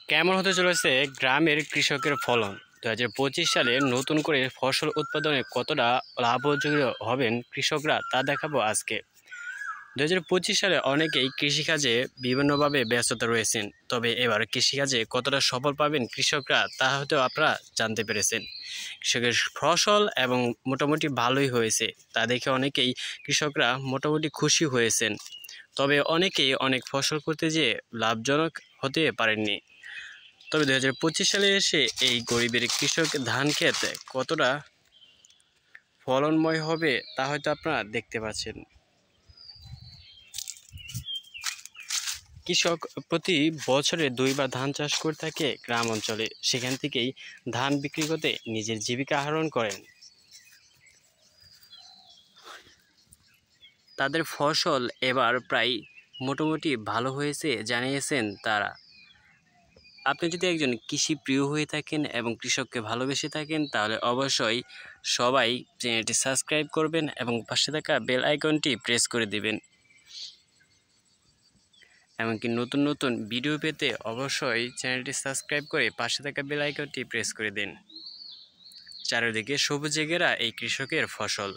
কেমন হতে চলেছে গ্রামের কৃষকের ফলন? ২০২৫ সালে নতুন করে ফসল উৎপাদনে কতটা লাভযোগ্য হবেন কৃষকরা তা দেখাবো আজকে। ২০২৫ সালে অনেকেই কৃষিকাজে বিভিন্নভাবে ব্যস্ততা রয়েছেন। তবে এবার কৃষিকাজে কতটা সফল পাবেন কৃষকরা তা হয়তো আপনারা জানতে পেরেছেন। কৃষকের ফসল এবং মোটামুটি ভালোই হয়েছে। তা দেখে অনেকেই কৃষকরা মোটামুটি খুশি হয়েছেন। তবে অনেকেই অনেক ফসল করতে যেয়ে লাভজনক হতে পারেননি। তবে ২০২৫ সালে এসে এই গরিবের কৃষক ধান ক্ষেত কতটা ফলনময় হবে তা হয়তো আপনারা দেখতে পাচ্ছেন। কৃষক প্রতি বছরে ২ বার ধান চাষ করে থাকে গ্রাম অঞ্চলে। সেখান থেকেই ধান বিক্রি করতে নিজের জীবিকা আহরণ করেন। তাদের ফসল এবার প্রায় মোটামুটি ভালো হয়েছে জানিয়েছেন তারা। আপনি যদি একজন কৃষি প্রিয় হয়ে থাকেন এবং কৃষককে ভালোবেসে থাকেন তাহলে অবশ্যই সবাই চ্যানেলটি সাবস্ক্রাইব করবেন এবং পাশে থাকা বেল আইকনটি প্রেস করে দিবেন। এমনকি নতুন নতুন ভিডিও পেতে অবশ্যই চ্যানেলটি সাবস্ক্রাইব করে পাশে থাকা বেল আইকনটি প্রেস করে দিন। চারিদিকে সবুজে ঘেরা এই কৃষকের ফসল।